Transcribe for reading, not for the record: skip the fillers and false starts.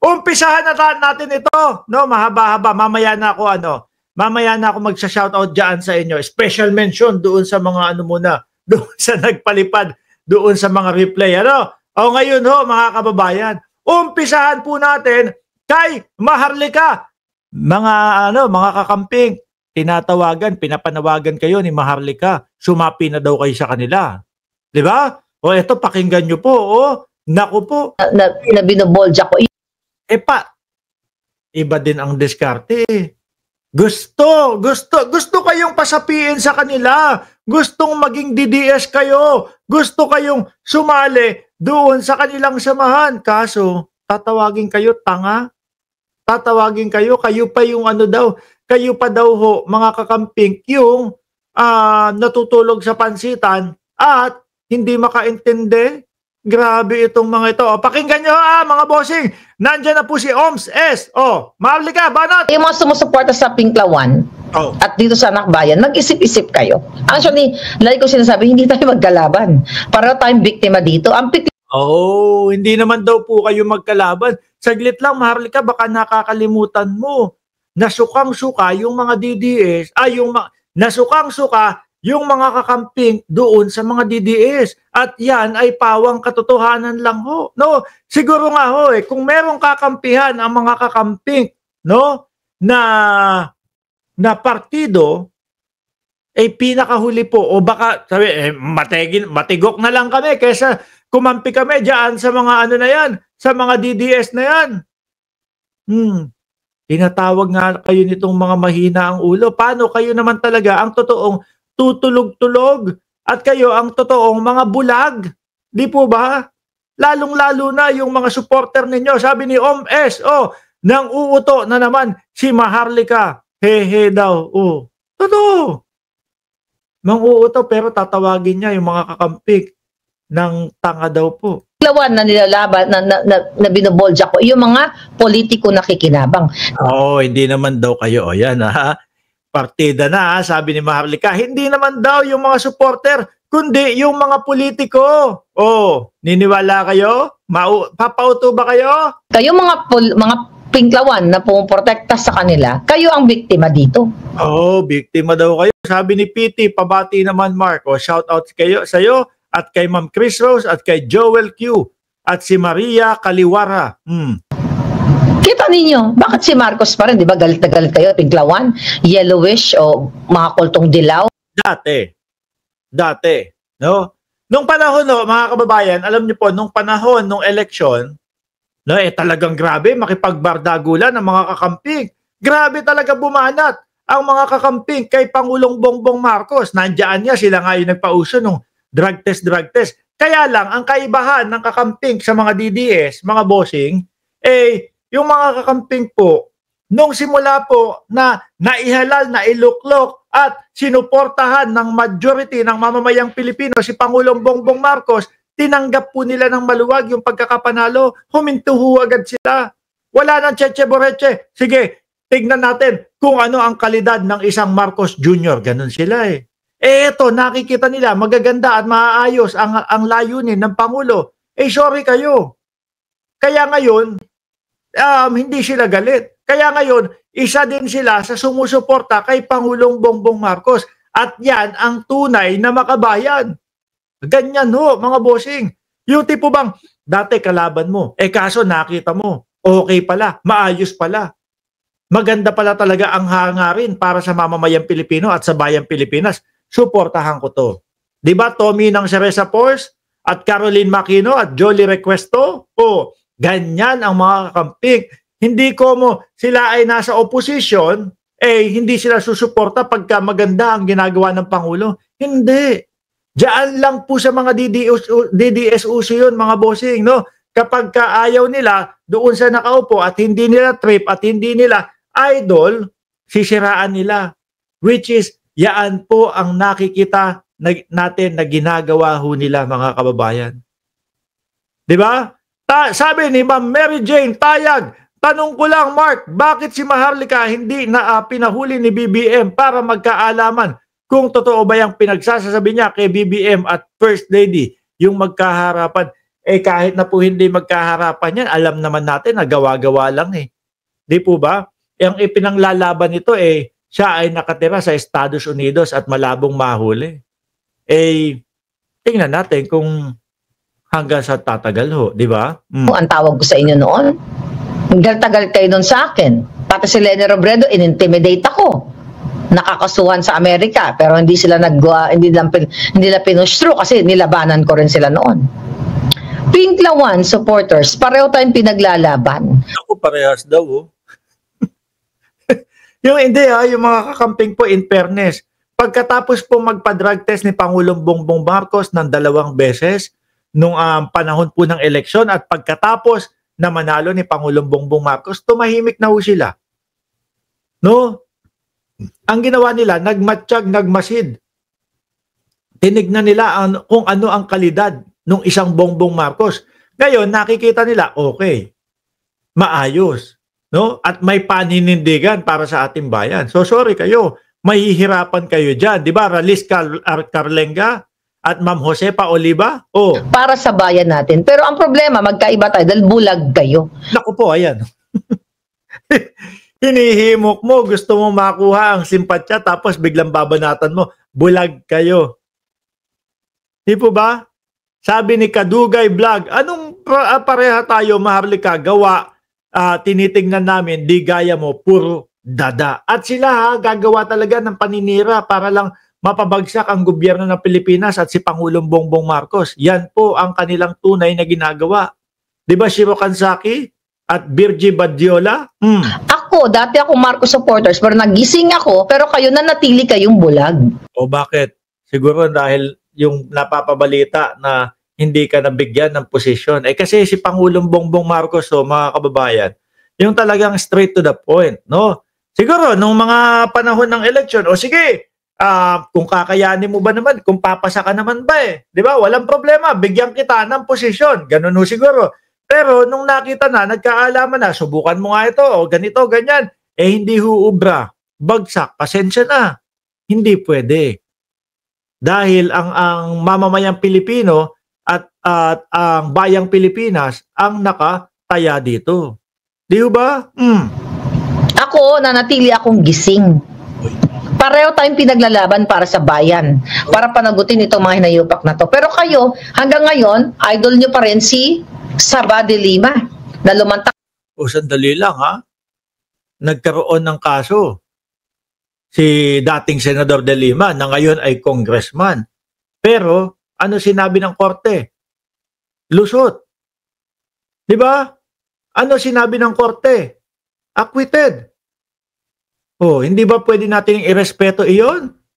Umpisahan na natin ito, no? Mahaba-haba. Mamaya na ako magsa-shoutout diyan sa inyo. Special mention doon sa mga ano muna, doon sa nagpalipad, doon sa mga replay. Ano? O ngayon ho, mga kababayan, umpisahan po natin kay Maharlika. Mga kakamping, pinapanawagan kayo ni Maharlika. Sumapi na daw kayo sa kanila. 'Di ba? O eto, pakinggan niyo po. O, naku po. Na binobolja ko. Iba din ang diskarte. Gusto kayong pasapiin sa kanila. Gustong maging DDS kayo. Gusto kayong sumali doon sa kanilang samahan. Kaso, tatawagin kayo tanga. Tatawagin kayo pa yung ano daw. Kayo pa daw ho, mga kakamping, yung natutulog sa pansitan at hindi makaintindi. Grabe itong mga ito. O, pakinggan nyo mga bossing. Nandyan na po si Oms S. O, Maharlika, banat! Yung mga sumusuporta sa Pinklawan at dito sa Nakbayan, mag-isip-isip kayo. Actually, lagi ko sinasabi, hindi tayo magkalaban. Para tayong biktima dito. Hindi naman daw po kayo magkalaban. Saglit lang, Maharlika, baka nakakalimutan mo. Nasukang-suka yung mga DDS, nasukang-suka yung mga kakamping doon sa mga DDS. At yan ay pawang katotohanan lang ho. No? Siguro nga ho, kung merong kakampihan ang mga kakamping, no, na partido, pinakahuli po, o baka sabi, matigok na lang kami kaysa kumampi kami diyan sa mga ano na yan, sa mga DDS na yan. Tinatawag nga kayo nitong mga mahina ang ulo. Paano kayo naman talaga ang totoong tutulog-tulog at kayo ang totoong mga bulag? Di po ba? Lalong-lalo na yung mga supporter ninyo. Sabi ni S, nang uuto na naman si Maharlika. Hehe daw. Totoo. Mang-uuto pero tatawagin niya yung mga kakampik ng tanga daw po. Na nilalaban, na binobolja ko, yung mga politiko nakikinabang. Hindi naman daw kayo. Yan partida na sabi ni Maharlika. Hindi naman daw yung mga supporter, kundi yung mga politiko. Niniwala kayo? Papauto ba kayo? Kayo mga Pinklawan na pumuprotekta sa kanila, kayo ang biktima dito. Biktima daw kayo. Sabi ni PT, pabati naman Mark. Shout out kayo sa'yo at kay Ma'am Chris Rose at kay Joel Q at si Maria Kaliwara. Kita ninyo, bakit si Marcos pa rin? Di ba galit na galit kayo, Pinklawan? Yellowish o mga kultong dilaw? Dati. No? Nung panahon, mga kababayan, alam niyo po, nung panahon, nung election, talagang grabe, makipagbardagulan ang mga kakamping. Grabe talaga bumanat ang mga kakamping kay Pangulong Bongbong Marcos. Nandiyan niya, sila nga yung nagpauso nung drug test. Kaya lang, ang kaibahan ng kakamping sa mga DDS, mga bossing, yung mga kakamping po, nung simula po na naihalal, nailuklok at sinuportahan ng majority ng mamamayang Pilipino si Pangulong Bongbong Marcos, tinanggap po nila ng maluwag yung pagkakapanalo, humintuho agad sila. Wala nang cheche-boreche. Sige, tignan natin kung ano ang kalidad ng isang Marcos Jr. Ganun sila eto, nakikita nila, magaganda at maaayos ang layunin ng Pangulo. Sorry kayo. Kaya ngayon, hindi sila galit. Kaya ngayon, isa din sila sa sumusuporta kay Pangulong Bongbong Marcos. At yan ang tunay na makabayan. Ganyan mga bossing. Yung tipo bang, dati kalaban mo, kaso nakita mo, okay pala, maayos pala. Maganda pala talaga ang hangarin para sa mamamayang Pilipino at sa bayang Pilipinas. Suportahan ko to. Diba Tommy ng Cereza Force at Caroline Makino at Jolie Requesto? Ganyan ang mga kakamping. Hindi ko sila ay nasa opposition, hindi sila susuporta pagka maganda ang ginagawa ng Pangulo. Hindi. Diyan lang po sa mga DDS uso yun, mga bossing, no? Kapag kaayaw nila doon sa nakaupo at hindi nila trip at hindi nila idol, sisiraan nila. Which is, yaan po ang nakikita natin na ginagawa ho nila, mga kababayan. Diba? Sabi ni Ma'am Mary Jane Tayag, tanong ko lang, Mark, bakit si Maharlika hindi na pinahuli ni BBM para magkaalaman kung totoo ba yung pinagsasabi niya kay BBM at First Lady, yung magkaharapan? kahit na po hindi magkaharapan yan, alam naman natin na gawa-gawa lang eh. Di po ba? Ang ipinaglalaban nito siya ay nakatira sa Estados Unidos at malabong mahuli. Tingnan natin kung hanggang sa tatagal ho, di ba? Ang tawag ko sa inyo noon, tagal kayo nun sa akin. Pati si Leni Robredo, in-intimidate ako. Nakakasuhan sa Amerika, pero hindi sila hindi nila pinush through kasi nilabanan ko rin sila noon. Pink Lawan supporters, pareho tayong pinaglalaban. Ako parehas daw, oh. Yung hindi yung mga kakamping po, in fairness, pagkatapos po magpa-drug test ni Pangulong Bongbong Marcos ng 2 beses nung panahon po ng eleksyon at pagkatapos na manalo ni Pangulong Bongbong Marcos, tumahimik na ho sila. No? Ang ginawa nila, nagmatsyag, nagmasid. Tinignan nila kung ano ang kalidad ng isang Bongbong Marcos. Ngayon, nakikita nila, okay, maayos. No? At may paninindigan para sa ating bayan. So sorry kayo, mahihirapan kayo dyan. Di ba? Ralis Carlenga at Ma'am Josepa Oliva? Oh. Para sa bayan natin. Pero ang problema, magkaiba tayo dahil bulag kayo. Naku po, ayan. Hinihimok mo, gusto mo makuha ang simpatya tapos biglang babanatan mo, bulag kayo. Di po ba? Sabi ni Kadugay Vlog, anong pareha tayo, Maharlika, gawa, tinitingnan namin, di gaya mo, puro dada. At sila gagawa talaga ng paninira para lang mapabagsak ang gobyerno ng Pilipinas at si Pangulong Bongbong Marcos. Yan po ang kanilang tunay na ginagawa. Di ba, Shiro Kansaki at Virgie Badiola? Ako, dati ako Marcos supporters, pero nagising ako, pero kayo nanatili kayong bulag. O bakit? Siguro dahil yung napapabalita na hindi ka nabigyan ng posisyon. Kasi si Pangulong Bongbong Marcos, mga kababayan, yung talagang straight to the point, no? Siguro, nung mga panahon ng election, sige, kung kakayanin mo ba naman, kung papasa ka naman ba di ba? Walang problema, bigyan kita ng posisyon. Ganun siguro. Pero nung nakita na, nagkaalaman na, subukan mo nga ito, o ganito, ganyan, hindi huubra. Bagsak, pasensya na. Hindi pwede. Dahil ang mamamayang Pilipino at ang bayang Pilipinas ang nakataya dito. Di ba? Ako, nanatili akong gising. Pareho tayong pinaglalaban para sa bayan. Para panagutin itong mga hinayupak na to. Pero kayo, hanggang ngayon, idol nyo pa rin si Saba de Lima na lumantang. Sandali lang nagkaroon ng kaso si dating Senador de Lima na ngayon ay congressman. Pero ano sinabi ng korte? Lusot. Di ba? Ano sinabi ng korte? Acquitted. Hindi ba pwede natin irespeto iyon?